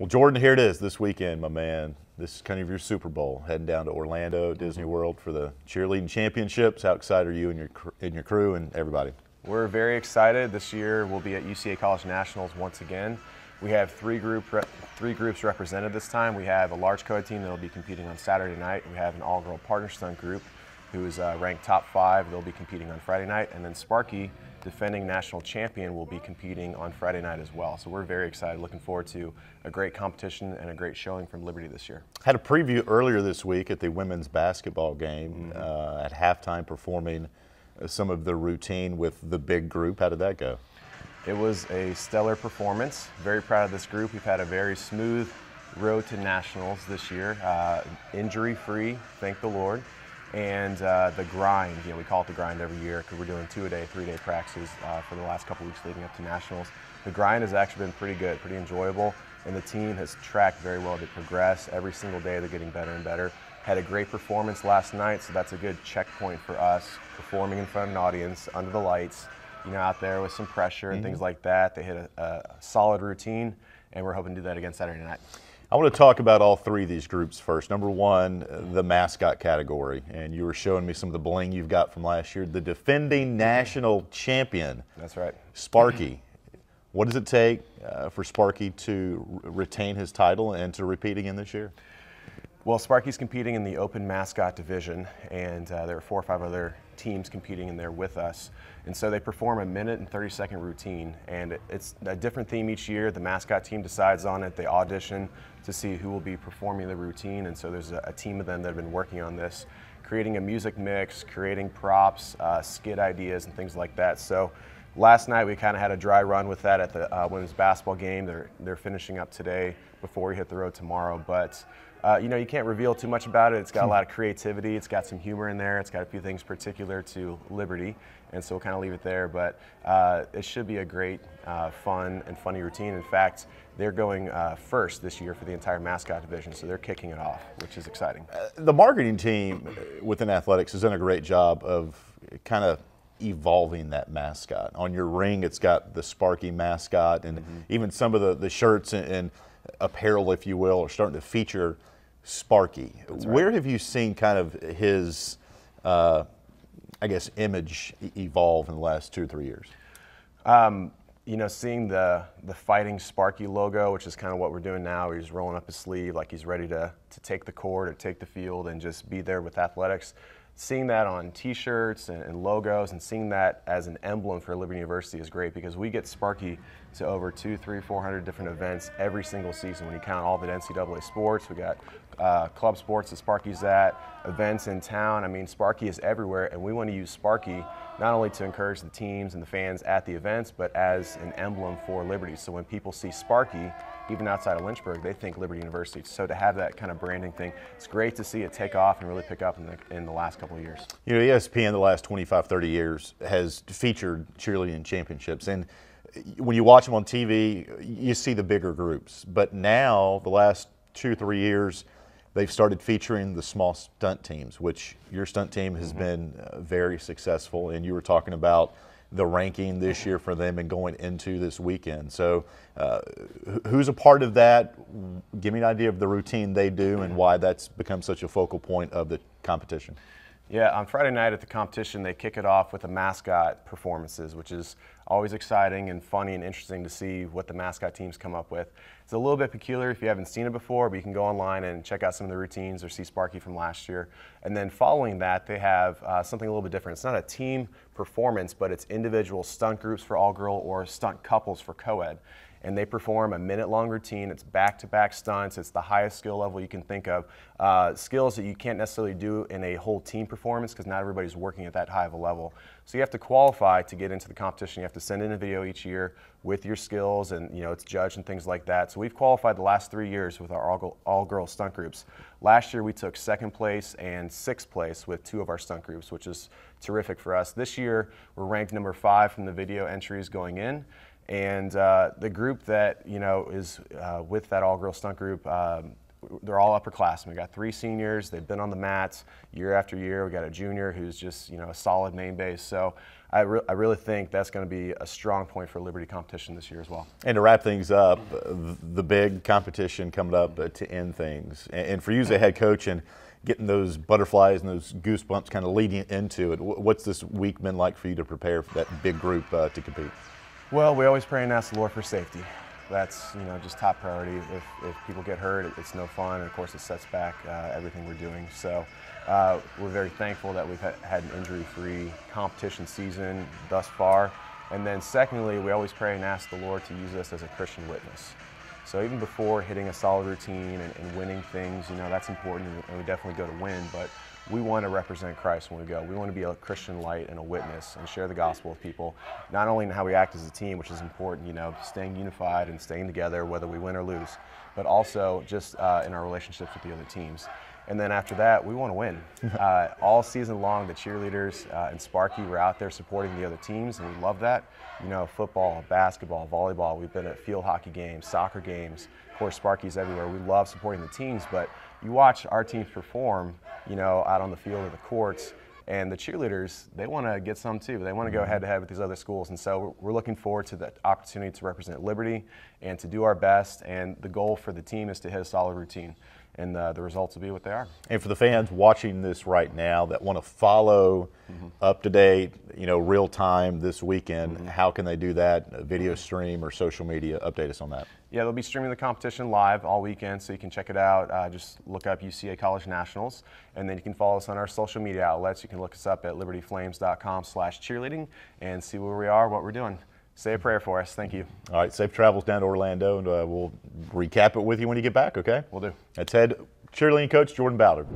Well, Jordan, here it is this weekend, my man. This is kind of your Super Bowl, heading down to Orlando, Disney World for the cheerleading championships. How excited are you and your crew and everybody? We're very excited. This year we'll be at UCA College Nationals once again. We have three groups represented this time. We have a large coed team that will be competing on Saturday night. We have an all-girl partner stunt group who is ranked top 5. They'll be competing on Friday night. And then Sparky, defending national champion, will be competing on Friday night as well. So we're very excited, looking forward to a great competition and a great showing from Liberty this year. Had a preview earlier this week at the women's basketball game, at halftime performing some of the routine with the big group. How did that go? It was a stellar performance. Very proud of this group. We've had a very smooth road to nationals this year, injury-free, thank the Lord. And the grind, we call it the grind every year because we're doing 2-a-day, 3-day practices for the last couple weeks leading up to nationals. The grind has actually been pretty good, pretty enjoyable, and the team has tracked very well to progress. Every single day they're getting better and better. Had a great performance last night, so that's a good checkpoint for us, performing in front of an audience, under the lights, out there with some pressure and things like that. They hit a solid routine, and we're hoping to do that again Saturday night. I want to talk about all three of these groups first. Number one, the mascot category, and you were showing me some of the bling you've got from last year. The defending national champion. That's right. Sparky. What does it take for Sparky to retain his title and to repeat again this year? Well, Sparky's competing in the Open Mascot division, and there are 4 or 5 other teams competing in there with us. And so they perform a 1 and 30-second routine, and it's a different theme each year. The mascot team decides on it. They audition to see who will be performing the routine, and so there's a team of them that have been working on this, creating a music mix, creating props, skit ideas, and things like that. So last night we kind of had a dry run with that at the women's basketball game. They're finishing up today before we hit the road tomorrow, but you can't reveal too much about it. It's got a lot of creativity. It's got some humor in there. It's got a few things particular to Liberty, and so we'll kind of leave it there. But it should be a great, fun and funny routine. In fact, they're going first this year for the entire mascot division, so they're kicking it off, which is exciting. The marketing team within athletics has done a great job of kind of evolving that mascot. On your ring, it's got the Sparky mascot, and even some of the shirts and apparel, if you will, are starting to feature Sparky. Right. Where have you seen kind of his, I guess, image evolve in the last 2 or 3 years? Seeing the fighting Sparky logo, which is kind of what we're doing now. He's rolling up his sleeve like he's ready to take the court or take the field and just be there with athletics. Seeing that on T-shirts and logos, and seeing that as an emblem for Liberty University is great, because we get Sparky to over 200, 300, 400 different events every single season. When you count all the NCAA sports, we got club sports that Sparky's at, events in town. I mean, Sparky is everywhere, and we want to use Sparky not only to encourage the teams and the fans at the events, but as an emblem for Liberty. So when people see Sparky, even outside of Lynchburg, they think Liberty University. So to have that kind of branding thing, it's great to see it take off and really pick up in the last couple of years. ESPN the last 25, 30 years has featured cheerleading championships, and when you watch them on TV, you see the bigger groups. But now, the last 2 or 3 years, they've started featuring the small stunt teams, which your stunt team has been very successful, and you were talking about the ranking this year for them and going into this weekend. So who's a part of that? Give me an idea of the routine they do and why that's become such a focal point of the competition. Yeah, on Friday night at the competition, they kick it off with the mascot performances, which is always exciting and funny and interesting to see what the mascot teams come up with. It's a little bit peculiar if you haven't seen it before, but you can go online and check out some of the routines or see Sparky from last year. And then following that, they have something a little bit different. It's not a team performance, but it's individual stunt groups for all-girl or stunt couples for co-ed. And they perform a 1-minute-long routine. It's back-to-back stunts. It's the highest skill level you can think of. Skills that you can't necessarily do in a whole team performance because not everybody's working at that high of a level. So you have to qualify to get into the competition. You have to send in a video each year with your skills, and it's judged and things like that. So we've qualified the last 3 years with our all-girl stunt groups. Last year we took 2nd place and 6th place with 2 of our stunt groups, which is terrific for us. This year we're ranked number 5 from the video entries going in. And the group that is with that all-girl stunt group, they're all upperclassmen. We got 3 seniors. They've been on the mats year after year. We got a junior who's just, you know, a solid main base. So I really think that's going to be a strong point for Liberty competition this year as well. And to wrap things up, the big competition coming up to end things, and for you as a head coach and getting those butterflies and those goosebumps kind of leading into it, what's this week been like for you to prepare for that big group to compete? Well, we always pray and ask the Lord for safety. That's, you know, just top priority. If people get hurt, it's no fun, and of course it sets back everything we're doing. So we're very thankful that we've had an injury-free competition season thus far. And then secondly, we always pray and ask the Lord to use us as a Christian witness. So even before hitting a solid routine and winning things, you know, that's important, and we definitely go to win, but we want to represent Christ when we go. We want to be a Christian light and a witness and share the gospel with people, not only in how we act as a team, which is important, you know, staying unified and staying together whether we win or lose, but also just in our relationships with the other teams. And then after that, we want to win. All season long, the cheerleaders and Sparky were out there supporting the other teams, and we love that. You know, football, basketball, volleyball, we've been at field hockey games, soccer games. Of course, Sparky's everywhere. We love supporting the teams, but you watch our teams perform, you know, out on the field or the courts, and the cheerleaders, they want to get some too. They want to go head-to-head with these other schools, and so we're looking forward to the opportunity to represent Liberty and to do our best, and the goal for the team is to hit a solid routine, and the results will be what they are. And for the fans watching this right now that want to follow up-to-date, you know, real-time this weekend, how can they do that? A video stream or social media? Update us on that. Yeah, they'll be streaming the competition live all weekend, so you can check it out. Just look up UCA College Nationals, and then you can follow us on our social media outlets. You can look us up at libertyflames.com/cheerleading and see where we are, what we're doing. Say a prayer for us. Thank you. All right, safe travels down to Orlando, and we'll recap it with you when you get back, okay? Will do. That's head cheerleading coach Jordan Ballard.